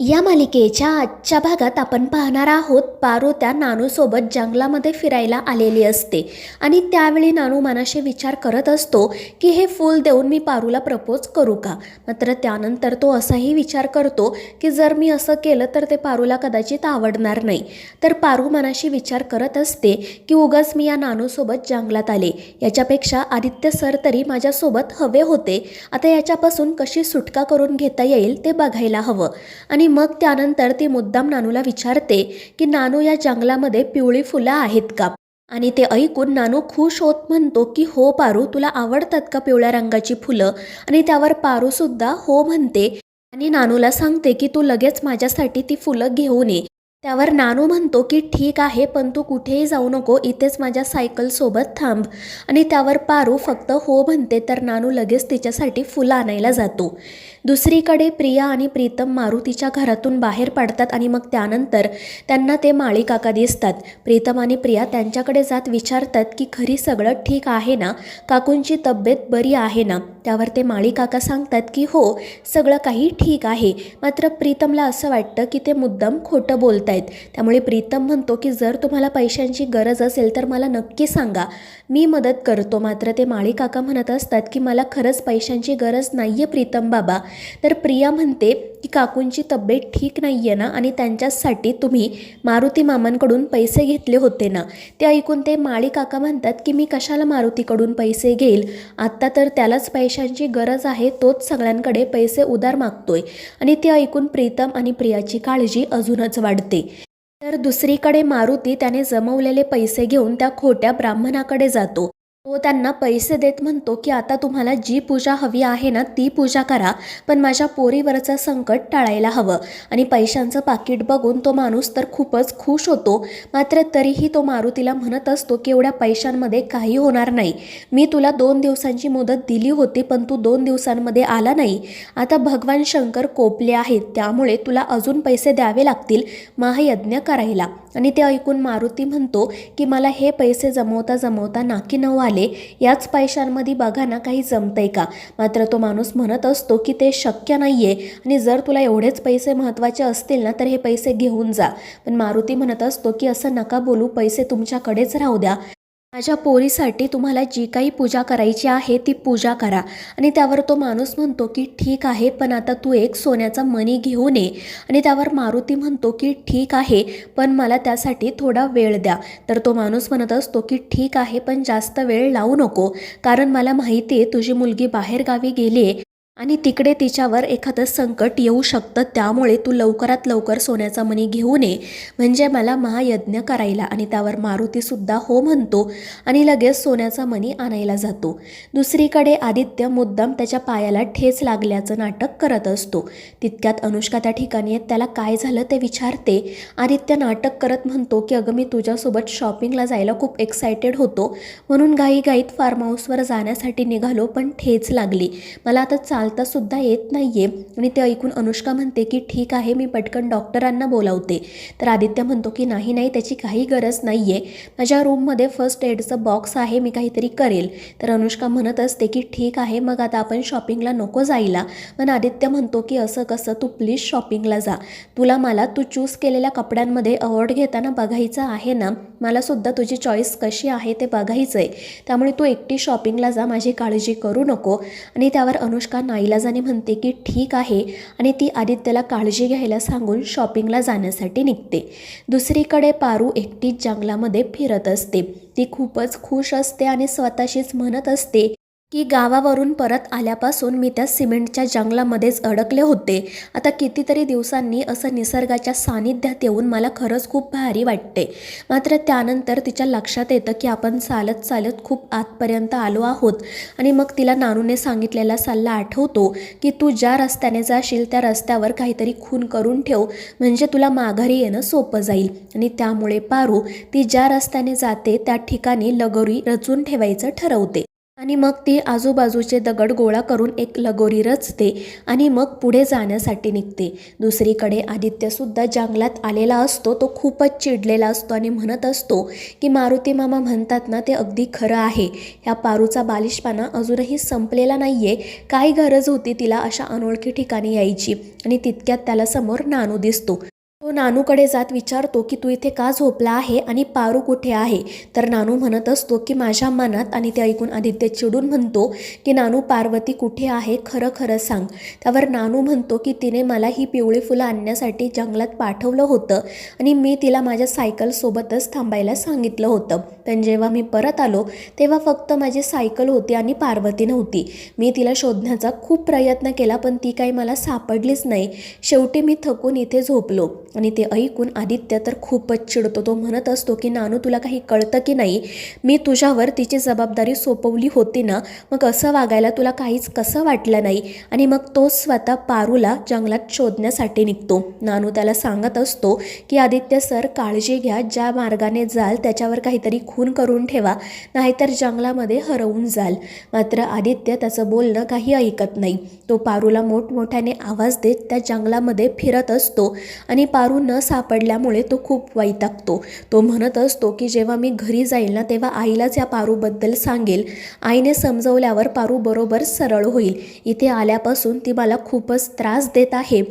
या मालिकेच्या आजच्या भागात आपण पाहणार आहोत पारू त्या नानूसोबत जंगलामध्ये फिरायला आलेली असते आणि त्यावेळी नानू मनाशी विचार करत असतो की हे फूल देऊन मी पारूला प्रपोज करू का. मात्र त्यानंतर तो असाही विचार करतो की जर मी असं केलं तर ते पारूला कदाचित आवडणार नाही. तर पारू मनाशी विचार करत असते की उगाच मी या नानूसोबत जंगलात आले, याच्यापेक्षा आदित्य सर तरी माझ्यासोबत हवे होते. आता याच्यापासून कशी सुटका करून घेता येईल ते बघायला हवं. आणि मग त्यानंतर ती मुद्दाम नानूला विचारते की नानू या जंगलामध्ये पिवळी फुलं आहेत का. आणि ते ऐकून नानू खुश होत म्हणतो की हो पारू, तुला आवडतात का पिवळ्या रंगाची फुलं. आणि त्यावर पारू सुद्धा हो म्हणते आणि नानूला सांगते की तू लगेच माझ्यासाठी ती फुलं घेऊन ये. त्यावर नानू म्हणतो की ठीक आहे, पण तू कुठेही जाऊ नको, इथेच माझ्या सायकलसोबत थांब. आणि त्यावर पारू फक्त हो म्हणते तर नानू लगेच तिच्यासाठी फुलं आणायला जातो. दुसरीकडे प्रिया आणि प्रीतम मारुतीच्या घरातून बाहेर पडतात आणि मग त्यानंतर त्यांना ते माळी काका दिसतात. प्रीतम आणि प्रिया त्यांच्याकडे जात विचारतात की खरी सगळं ठीक आहे ना, काकूंची तब्येत बरी आहे ना. त्यावर ते माळी काका सांगतात की हो, सगळं काही ठीक आहे. मात्र प्रीतमला असं वाटतं की ते मुद्दाम खोटं बोलतायत. त्यामुळे प्रीतम म्हणतो की जर तुम्हाला पैशांची गरज असेल तर मला नक्की सांगा, मी मदत करतो. मात्र ते माळी काका म्हणत असतात की मला खरंच पैशांची गरज नाही आहे प्रीतम बाबा. तर प्रिया म्हणते की काकूंची तब्येत ठीक नाही आहे ना, आणि त्यांच्यासाठी तुम्ही मारुती मामांकडून पैसे घेतले होते ना. ते ऐकून ते माळी काका म्हणतात की मी कशाला मारुतीकडून पैसे घेईल, आत्ता तर त्यालाच पैशांची गरज आहे, तोच सगळ्यांकडे पैसे उधार मागतोय. आणि ते ऐकून प्रीतम आणि प्रियाची काळजी अजूनच वाढते. तर दुसरीकडे मारुती त्याने जमवलेले पैसे घेऊन त्या खोट्या ब्राह्मणाकडे जातो. तो त्यांना पैसे देत म्हणतो की आता तुम्हाला जी पूजा हवी आहे ना ती पूजा करा, पण माझ्या पोरीवरचं संकट टाळायला हवं. आणि पैशांचं पाकिट बघून तो माणूस तर खूपच खुश होतो. मात्र तरीही तो मारुतीला म्हणत असतो की एवढ्या पैशांमध्ये काही होणार नाही. मी तुला 2 दिवसांची मुदत दिली होती, पण तू 2 दिवसांमध्ये आला नाही. आता भगवान शंकर कोपले आहेत, त्यामुळे तुला अजून पैसे द्यावे लागतील महायज्ञ करायला. आणि ते ऐकून मारुती म्हणतो की मला हे पैसे जमवता जमवता नाकी नऊ आले, याच पैशांमध्ये बघा ना काही जमतंय का. मात्र तो माणूस म्हणत असतो की ते शक्य नाही आहे, आणि जर तुला एवढेच पैसे महत्त्वाचे असतील ना तर हे पैसे घेऊन जा. पण मारुती म्हणत असतो की असं नका बोलू, पैसे तुमच्याकडेच राहू द्या. माझ्या पोरीसाठी तुम्हाला जी काही पूजा करायची आहे ती पूजा करा. आणि त्यावर तो माणूस म्हणतो की ठीक आहे, पण आता तू एक सोन्याचा मणी घेऊन ये. आणि त्यावर मारुती म्हणतो की ठीक आहे, पण मला त्यासाठी थोडा वेळ द्या. तर तो माणूस म्हणत असतो की ठीक आहे, पण जास्त वेळ लावू नको, कारण मला माहिती आहे तुझी मुलगी बाहेरगावी गेली आहे आणि तिकडे तिच्यावर एखादं संकट येऊ शकतं. त्यामुळे तू लवकरात लवकर सोन्याचा मणी घेऊन ये, म्हणजे मला महायज्ञ करायला. आणि त्यावर मारुतीसुद्धा हो म्हणतो आणि लगेच सोन्याचा मणी आणायला जातो. दुसरीकडे आदित्य मुद्दाम त्याच्या पायाला ठेच लागल्याचं नाटक करत असतो. तितक्यात अनुष्का त्या ठिकाणी येत त्याला काय झालं ते विचारते. आदित्य नाटक करत म्हणतो की अगं मी तुझ्यासोबत शॉपिंगला जायला खूप एक्सायटेड होतो, म्हणून घाईघाईत फार्म हाऊसवर जाण्यासाठी निघालो, पण ठेच लागली. मला आता चालता सुद्धा येत नाहीये. आणि ते ऐकून अनुष्का म्हणते की ठीक आहे, मी पटकन डॉक्टरांना बोलावते. तर आदित्य म्हणतो की नाही नाही, त्याची काही गरज नाहीये, माझ्या रूममध्ये फर्स्ट एडचं बॉक्स आहे, मी काहीतरी करेल. तर अनुष्का म्हणत असते की ठीक आहे, मग आता आपण शॉपिंगला नको जायला. पण आदित्य म्हणतो की असं कसं, तू प्लीज शॉपिंगला जा. मला तू चूज केलेल्या कपड्यांमध्ये अवॉर्ड घेताना बघायचं आहे ना, मला सुद्धा तुझी चॉईस कशी आहे ते बघायचं आहे. त्यामुळे तू एकटी शॉपिंगला जा, माझी काळजी करू नको. आणि त्यावर अनुष्का नाईलाजाने म्हणते की ठीक आहे, आणि ती आदित्यला काळजी घ्यायला सांगून शॉपिंगला जाण्यासाठी निघते. दुसरीकडे पारू एकटीच जंगलामध्ये फिरत असते. ती खूपच खुश असते आणि स्वतःशीच म्हणत असते की गावावरून परत आल्यापासून मी त्या सिमेंटच्या जंगलामध्येच अडकले होते. आता कितीतरी दिवसांनी असं निसर्गाच्या सानिध्यात येऊन मला खरंच खूप भारी वाटते. मात्र त्यानंतर तिच्या लक्षात येतं की आपण चालत चालत खूप आतपर्यंत आलो आहोत. आणि मग तिला नानूने सांगितलेला सल्ला आठवतो की तू ज्या रस्त्याने जाशील त्या रस्त्यावर काहीतरी खून करून ठेव, म्हणजे तुला माघारी येणं सोपं जाईल. आणि त्यामुळे पारू ती ज्या रस्त्याने जाते त्या ठिकाणी लगोरी रचून ठेवायचं ठरवते. आणि मग ती आजूबाजूचे दगड गोळा करून एक लगोरी रचते आणि मग पुढे जाण्यासाठी निघते. दुसरीकडे आदित्यसुद्धा जंगलात आलेला असतो. तो खूपच चिडलेला असतो आणि म्हणत असतो की मारुती मामा म्हणतात ना ते अगदी खरं आहे. ह्या पारूचा बालिशपणा अजूनही संपलेला नाही आहे. काय गरज होती तिला अशा अनोळखी ठिकाणी यायची. आणि तितक्यात त्याला समोर नानू दिसतो. तो नानूकडे जात विचारतो की तू इथे का झोपला आहे आणि पारू कुठे आहे. तर नानू म्हणत असतो की माझ्या मनात. आणि ते ऐकून आदित्य चिडून म्हणतो की नानू पार्वती कुठे आहे, खरं खरं सांग. त्यावर नानू म्हणतो की तिने मला ही पिवळी फुलं आणण्यासाठी जंगलात पाठवलं होतं आणि मी तिला माझ्या सायकलसोबतच थांबायला सांगितलं होतं. पण जेव्हा मी परत आलो तेव्हा फक्त माझी सायकल होती आणि पार्वती नव्हती. मी तिला शोधण्याचा खूप प्रयत्न केला पण ती काही मला सापडलीच नाही. शेवटी मी थकून इथे झोपलो. आणि ते ऐकून आदित्य तर खूपच चिडतो. तो म्हणत असतो की नानू तुला काही कळतं की नाही, मी तुझ्यावर तिची जबाबदारी सोपवली होती ना, मग असं वागायला तुला काहीच कसं वाटलं नाही. आणि मग तो स्वतः पारूला जंगलात शोधण्यासाठी निघतो. नानू त्याला सांगत असतो की आदित्य सर काळजी घ्या, ज्या मार्गाने जाल त्याच्यावर काहीतरी खून करून ठेवा, नाहीतर जंगलामध्ये हरवून जाल. मात्र आदित्य त्याचं बोलणं काही ऐकत नाही. तो पारूला मोठमोठ्याने आवाज देत त्या जंगलामध्ये फिरत असतो आणि पारू न सापडल्यामुळे तो खूप वैतागतो. तो म्हणत असतो की जेव्हा मी घरी जाईल ना तेव्हा आईलाच या पारूबद्दल सांगेल. आईने समजवल्यावर पारू बरोबर सरळ होईल. इथे आल्यापासून ती मला खूपच त्रास देत आहे.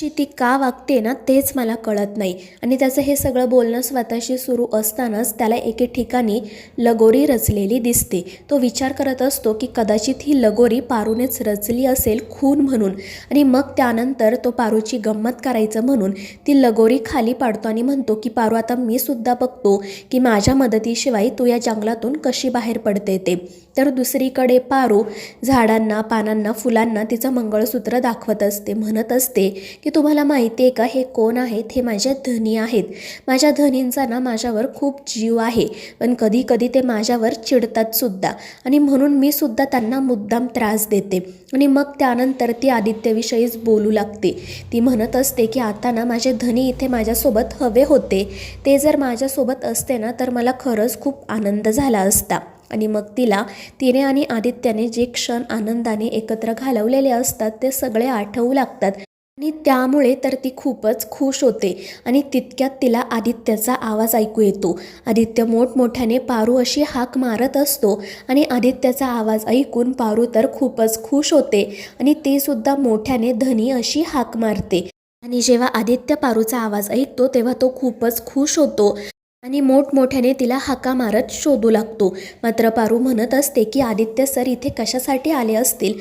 ती का वागते ना तेच मला कळत नाही. आणि त्याचं हे सगळं बोलणं स्वतःशी सुरू असतानाच त्याला एके ठिकाणी लगोरी रचलेली दिसते. तो विचार करत असतो की कदाचित ही लगोरी पारूनेच रचली असेल खून म्हणून. आणि मग त्यानंतर तो पारूची गंमत करायचं म्हणून ती लगोरी खाली पाडतो आणि म्हणतो की पारू आता मी सुद्धा बघतो की माझ्या मदतीशिवाय तू या जंगलातून कशी बाहेर पडते ते. तर दुसरीकडे पारू झाडांना, पानांना, फुलांना तिचं मंगळसूत्र दाखवत असते. म्हणत असते की तुम्हाला माहिती आहे का हे कोण आहेत, हे माझ्या धनी आहेत. माझ्या धनींचा ना माझ्यावर खूप जीव आहे, पण कधी कधी ते माझ्यावर चिडतात सुद्धा आणि म्हणून मी सुद्धा त्यांना मुद्दाम त्रास देते. आणि मग त्यानंतर ती आदित्यविषयीच बोलू लागते. ती म्हणत असते की आता ना माझे धनी इथे माझ्यासोबत हवे होते. ते जर माझ्यासोबत असते ना तर मला खरंच खूप आनंद झाला असता. आणि मग तिने आणि आदित्याने जे क्षण आनंदाने एकत्र घालवलेले असतात ते सगळे आठवू लागतात. आणि त्यामुळे तर ती खूपच खुश होते. आणि तितक्यात तिला आदित्यचा आवाज ऐकू येतो. आदित्य मोठमोठ्याने पारू अशी हाक मारत असतो आणि आदित्यचा आवाज ऐकून पारू तर खूपच खुश होते आणि ती सुद्धा मोठ्याने धनी अशी हाक मारते. आणि जेव्हा आदित्य पारूचा आवाज ऐकतो तेव्हा तो खूपच खुश होतो आणि मोठमोठ्याने तिला हाका मारत शोधू लागतो. मात्र पारू म्हणत असते की आदित्य सर इथे कशासाठी आले असतील,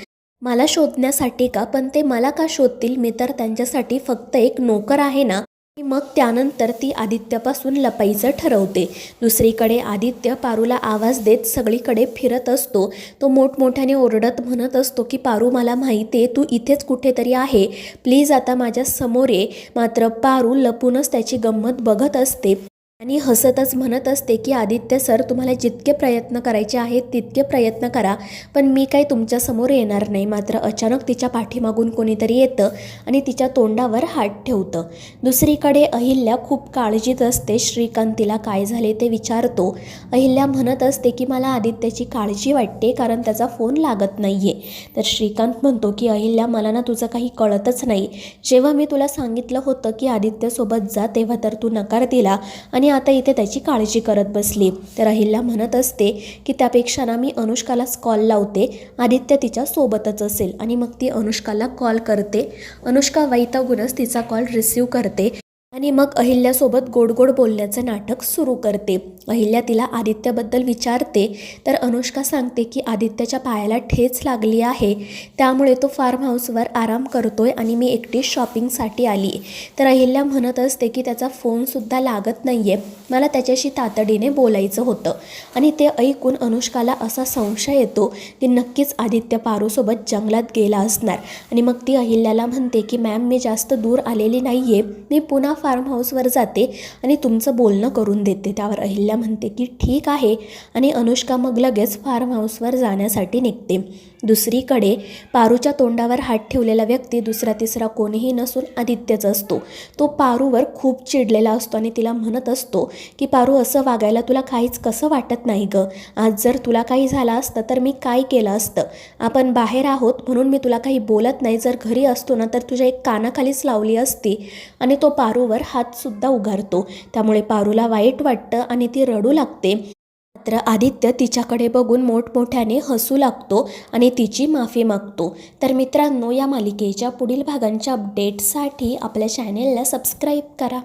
मला शोधण्यासाठी का, पण ते मला का शोधतील, मी तर त्यांच्यासाठी फक्त एक नोकर आहे ना. मग त्यानंतर ती आदित्यपासून लपायचं ठरवते. दुसरीकडे आदित्य पारूला आवाज देत सगळीकडे फिरत असतो. तो मोठमोठ्याने ओरडत म्हणत असतो की पारू मला माहिती आहे तू इथेच कुठेतरी आहे, प्लीज आता माझ्या समोर ये. मात्र पारू लपूनच त्याची गंमत बघत असते आणि हसतच म्हणत असते की आदित्य सर तुम्हाला जितके प्रयत्न करायचे आहेत तितके प्रयत्न करा, पण मी काही तुमच्यासमोर येणार नाही. मात्र अचानक तिच्या पाठीमागून कोणीतरी येतं आणि तिच्या तोंडावर हात ठेवतं. दुसरीकडे अहिल्या खूप काळजीत असते. श्रीकांत तिला काय झाले ते विचारतो. अहिल्या म्हणत असते की मला आदित्यची काळजी वाटते कारण त्याचा फोन लागत नाही आहे. तर श्रीकांत म्हणतो की अहिल्या मला ना तुझं काही कळतच नाही. जेव्हा मी तुला सांगितलं होतं की आदित्यसोबत जा तेव्हा तर तू नकार दिला आणि आता इथे त्याची काळजी करत बसली. तर अहिल्या म्हणत असते की त्यापेक्षा ना मी अनुष्कालाच कॉल लावते, आदित्य तिच्या सोबतच असेल. आणि मग ती अनुष्काला कॉल करते. अनुष्का वैतागूनच तिचा कॉल रिसीव्ह करते आणि मग अहिल्यासोबत गोड गोड बोलण्याचं नाटक सुरू करते. अहिल्या तिला आदित्यबद्दल विचारते तर अनुष्का सांगते की आदित्यच्या पायाला ठेच लागली आहे, त्यामुळे तो फार्म हाऊसवर आराम करतोय आणि मी एकटी शॉपिंगसाठी आली. तर अहिल्या म्हणत असते की त्याचा फोनसुद्धा लागत नाही आहे, मला त्याच्याशी तातडीने बोलायचं होतं. आणि ते ऐकून अनुष्काला असा संशय येतो की नक्कीच आदित्य पारूसोबत जंगलात गेला असणार. आणि मग ती अहिल्याला म्हणते की मॅम मी जास्त दूर आलेली नाही आहे, मी पुन्हा फार्म हाऊसवर जाते आणि तुमचं बोलणं करून देते. त्यावर अहिल्या म्हणते की ठीक आहे आणि अनुष्का मग लगेच फार्म हाऊसवर जाण्यासाठी निघते. दुसरीकडे पारूच्या तोंडावर हात ठेवलेला व्यक्ती दुसरा तिसरा कोणीही नसून आदित्यच असतो. तो पारूवर खूप चिडलेला असतो आणि तिला म्हणत असतो की पारू, असं वागायला तुला काहीच कसं वाटत नाही गं? आज जर तुला काही झालं असतं तर मी काय केलं असतं? आपण बाहेर आहोत म्हणून मी तुला काही बोलत नाही, जर घरी असतो ना तर तुझ्या एक कानाखालीच लावली असती. आणि तो पारूवर हातसुद्धा उगारतो. त्यामुळे पारूला वाईट वाटतं आणि ती रडू लागते. मात्र आदित्य तिच्याकडे बघून मोठमोठ्याने हसू लागतो आणि तिची माफी मागतो. तर मित्रांनो, या मालिकेच्या पुढील भागांच्या अपडेटसाठी आपल्या चॅनेलला सबस्क्राईब करा.